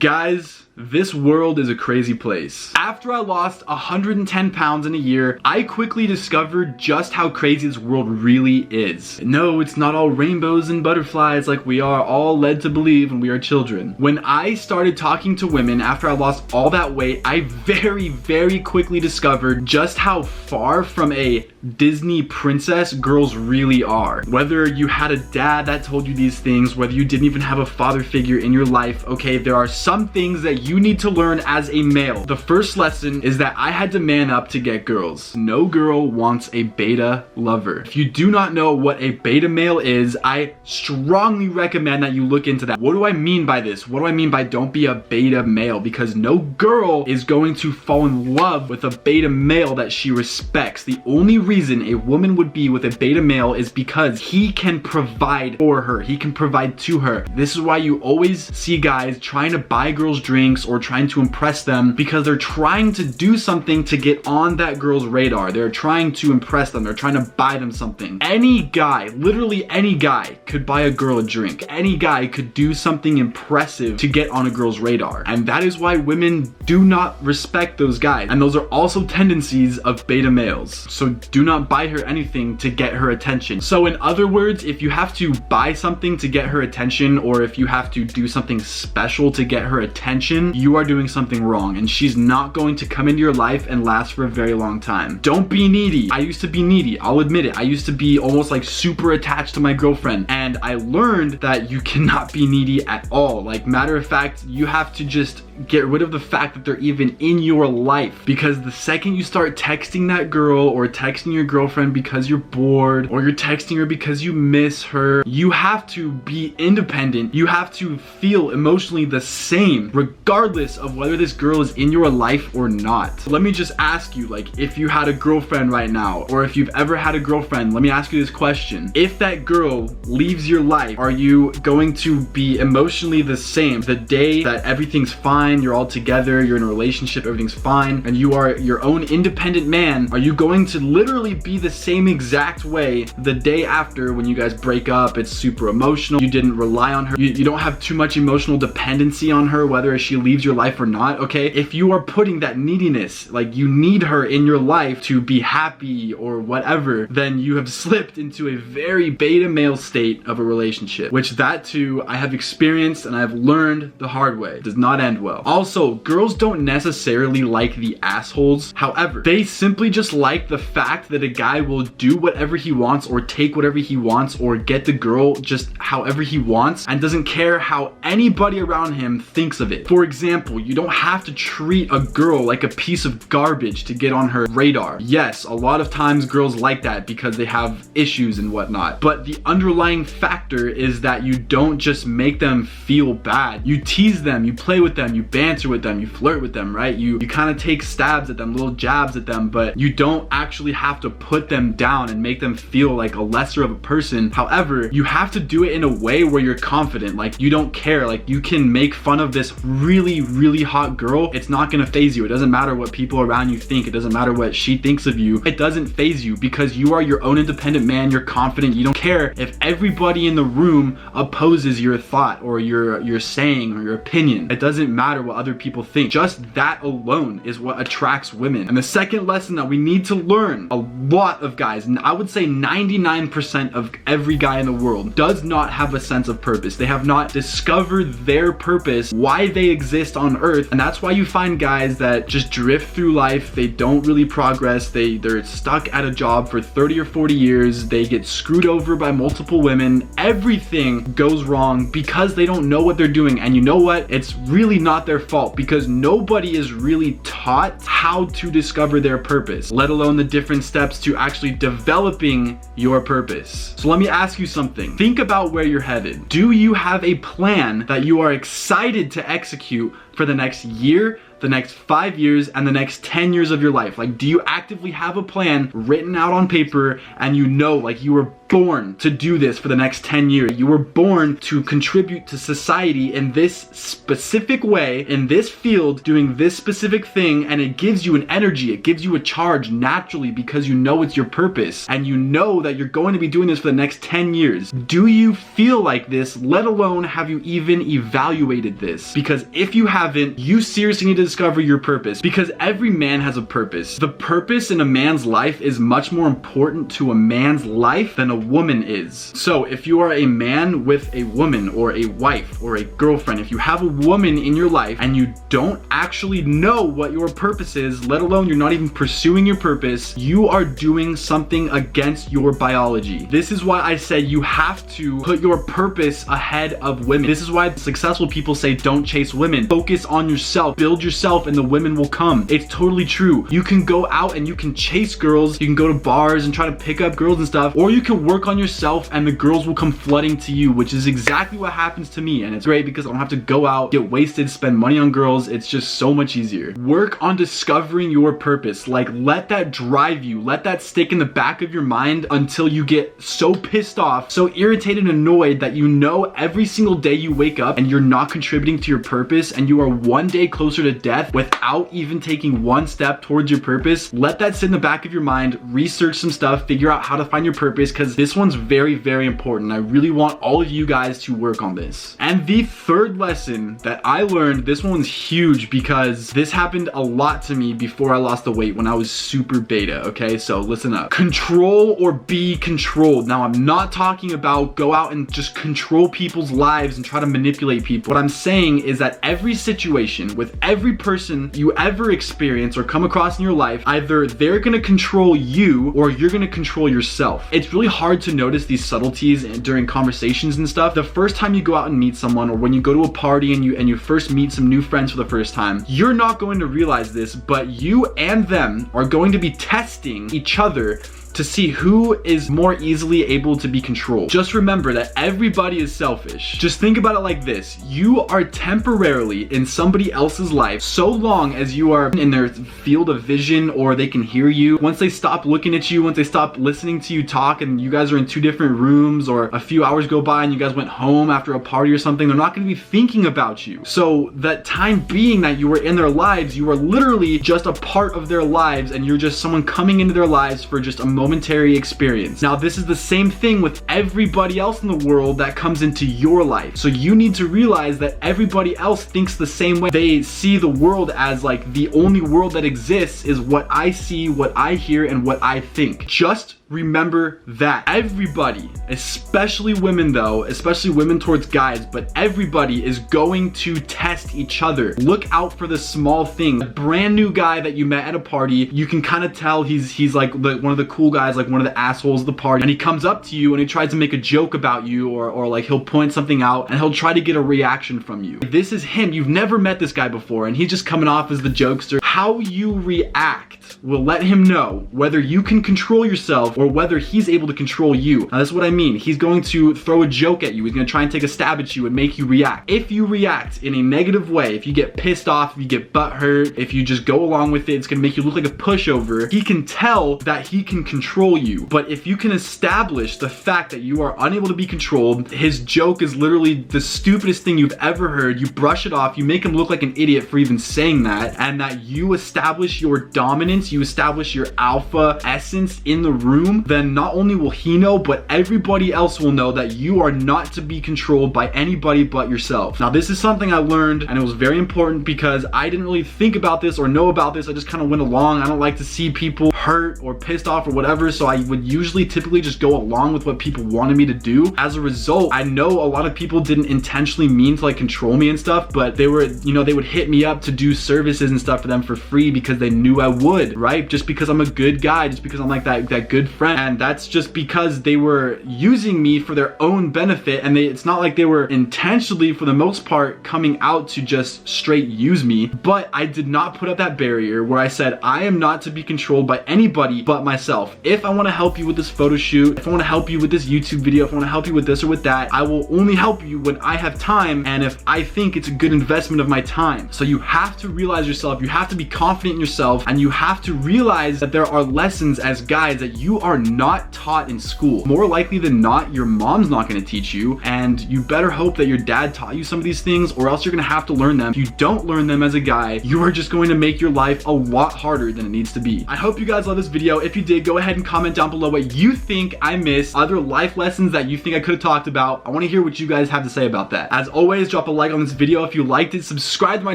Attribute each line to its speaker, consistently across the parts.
Speaker 1: Guys, this world is a crazy place. After I lost 110 pounds in a year, I quickly discovered just how crazy this world really is. No, it's not all rainbows and butterflies like we are all led to believe when we are children. When I started talking to women after I lost all that weight, I very quickly discovered just how far from a Disney princess girls really are. Whether you had a dad that told you these things, whether you didn't even have a father figure in your life, okay, there are some things that you need to learn as a male. The first lesson is that I had to man up to get girls. No girl wants a beta lover. If you do not know what a beta male is, I strongly recommend that you look into that. What do I mean by this? What do I mean by don't be a beta male? Because no girl is going to fall in love with a beta male that she respects. The only reason a woman would be with a beta male is because he can provide for her. He can provide to her. This is why you always see guys trying to buy girls drinks or trying to impress them, because they're trying to do something to get on that girl's radar. They're trying to impress them. They're trying to buy them something. Any guy, literally any guy, could buy a girl a drink. Any guy could do something impressive to get on a girl's radar. And that is why women do not respect those guys. And those are also tendencies of beta males. So do not buy her anything to get her attention. So in other words, if you have to buy something to get her attention, or if you have to do something special to get her attention, you are doing something wrong, and she's not going to come into your life and last for a very long time. Don't be needy. I used to be needy. I'll admit it. I used to be almost like super attached to my girlfriend, and I learned that you cannot be needy at all. Like, matter of fact, you have to just get rid of the fact that they're even in your life, because the second you start texting that girl or texting your girlfriend because you're bored, or you're texting her because you miss her, you have to be independent. You have to feel emotionally the same regardless of whether this girl is in your life or not. So let me just ask you, like, if you had a girlfriend right now, or if you've ever had a girlfriend, let me ask you this question. If that girl leaves your life, are you going to be emotionally the same the day that everything's fine, you're all together, you're in a relationship, everything's fine, and you are your own independent man? Are you going to literally be the same exact way the day after when you guys break up? It's super emotional. You didn't rely on her. You don't have too much emotional dependency on her, whether she leaves your life or not, okay? If you are putting that neediness, like you need her in your life to be happy or whatever, then you have slipped into a very beta male state of a relationship, which that too I have experienced and I've learned the hard way. It does not end well. Also, girls don't necessarily like the assholes. However, they simply just like the fact that a guy will do whatever he wants, or take whatever he wants, or get the girl just however he wants, and doesn't care how anybody around him thinks of it. For example, you don't have to treat a girl like a piece of garbage to get on her radar. Yes, a lot of times girls like that because they have issues and whatnot, but the underlying factor is that you don't just make them feel bad. You tease them, you play with them, you banter with them, you flirt with them, right? You kind of take stabs at them, little jabs at them, but you don't actually have to put them down and make them feel like a lesser of a person. However, you have to do it in a way where you're confident, like you don't care, like you can make fun of this really hot girl. It's not gonna phase you. It doesn't matter what people around you think. It doesn't matter what she thinks of you. It doesn't phase you because you are your own independent man. You're confident. You don't care if everybody in the room opposes your thought or your saying or your opinion. It doesn't matter what other people think. Just that alone is what attracts women. And the second lesson that we need to learn, a lot of guys, and I would say 99% of every guy in the world, does not have a sense of purpose. They have not discovered their purpose, why they exist on earth. And that's why you find guys that just drift through life. They don't really progress. They're stuck at a job for 30 or 40 years. They get screwed over by multiple women. Everything goes wrong because they don't know what they're doing. And you know what? It's really not their fault, because nobody is really taught how to discover their purpose, let alone the different steps to actually developing your purpose. So let me ask you something. Think about where you're headed. Do you have a plan that you are excited to execute for the next year, the next 5 years and the next 10 years of your life? Like, do you actively have a plan written out on paper and you know, like, you were born to do this for the next 10 years? You were born to contribute to society in this specific way, in this field, doing this specific thing, and it gives you an energy, it gives you a charge naturally because you know it's your purpose and you know that you're going to be doing this for the next 10 years. Do you feel like this, let alone have you even evaluated this? Because if you haven't, you seriously need to discover your purpose, because every man has a purpose. The purpose in a man's life is much more important to a man's life than a woman is. So if you are a man with a woman or a wife or a girlfriend, if you have a woman in your life and you don't actually know what your purpose is, let alone you're not even pursuing your purpose, you are doing something against your biology. This is why I said you have to put your purpose ahead of women. This is why successful people say don't chase women. Focus on yourself, build yourself, and the women will come. It's totally true. You can go out and you can chase girls, you can go to bars and try to pick up girls and stuff, or you can work on yourself and the girls will come flooding to you, which is exactly what happens to me. And it's great because I don't have to go out, get wasted, spend money on girls. It's just so much easier. Work on discovering your purpose. Like, let that drive you, let that stick in the back of your mind until you get so pissed off, so irritated and annoyed that you know every single day you wake up and you're not contributing to your purpose and you are one day closer to death without even taking one step towards your purpose. Let that sit in the back of your mind, research some stuff, figure out how to find your purpose, because this one's very, very important. I really want all of you guys to work on this. And the third lesson that I learned, this one's huge because this happened a lot to me before I lost the weight when I was super beta, okay? So listen up. Control or be controlled. Now, I'm not talking about go out and just control people's lives and try to manipulate people. What I'm saying is that every situation with every person you ever experience or come across in your life, either they're gonna control you or you're gonna control yourself. It's really hard to notice these subtleties during conversations and stuff. The first time you go out and meet someone, or when you go to a party and you first meet some new friends for the first time, you're not going to realize this, but you and them are going to be testing each other to see who is more easily able to be controlled. Just remember that everybody is selfish. Just think about it like this. You are temporarily in somebody else's life so long as you are in their field of vision, or they can hear you. Once they stop looking at you, once they stop listening to you talk and you guys are in two different rooms, or a few hours go by and you guys went home after a party or something, they're not gonna be thinking about you. So that time being that you were in their lives, you are literally just a part of their lives, and you're just someone coming into their lives for just a momentary experience. Now, this is the same thing with everybody else in the world that comes into your life. So you need to realize that everybody else thinks the same way. They see the world as like the only world that exists is what I see, what I hear, and what I think. Just remember that. Everybody, especially women though, especially women towards guys, but everybody is going to test each other. Look out for the small thing. A brand new guy that you met at a party, you can kind of tell he's like one of the cool guys, like one of the assholes of the party, and he comes up to you and he tries to make a joke about you, or like he'll point something out and he'll try to get a reaction from you. This is him. You've never met this guy before and he's just coming off as the jokester. How you react will let him know whether you can control yourself or whether he's able to control you. Now, that's what I mean. He's going to throw a joke at you. He's going to try and take a stab at you and make you react. If you react in a negative way, if you get pissed off, if you get butthurt, if you just go along with it, it's going to make you look like a pushover. He can tell that he can control you. But if you can establish the fact that you are unable to be controlled, his joke is literally the stupidest thing you've ever heard, you brush it off, you make him look like an idiot for even saying that, and that you establish your dominance, you establish your alpha essence in the room, then not only will he know, but everybody else will know that you are not to be controlled by anybody but yourself. Now, this is something I learned, and it was very important because I didn't really think about this or know about this. I just kind of went along. I don't like to see people hurt or pissed off or whatever, so I would usually typically just go along with what people wanted me to do. As a result, I know a lot of people didn't intentionally mean to like control me and stuff, but they were, you know, they would hit me up to do services and stuff for them for free because they knew I would, right? Just because I'm a good guy, just because I'm like that good friend. And that's just because they were using me for their own benefit, and it's not like they were intentionally, for the most part, coming out to just straight use me. But I did not put up that barrier where I said I am not to be controlled by anybody but myself. If I want to help you with this photo shoot, if I want to help you with this YouTube video, if I want to help you with this or with that, I will only help you when I have time and if I think it's a good investment of my time. So you have to realize yourself, you have to be confident in yourself, and you have to realize that there are lessons as guys that you are not taught in school. More likely than not, your mom's not going to teach you, and you better hope that your dad taught you some of these things, or else you're going to have to learn them. If you don't learn them as a guy, you are just going to make your life a lot harder than it needs to be. I hope you guys love this video. If you did, go ahead and comment down below what you think I missed, other life lessons that you think I could have talked about. I want to hear what you guys have to say about that. As always, drop a like on this video if you liked it. Subscribe to my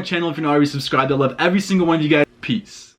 Speaker 1: channel if you're not already subscribed. I love every single one of you guys. Peace.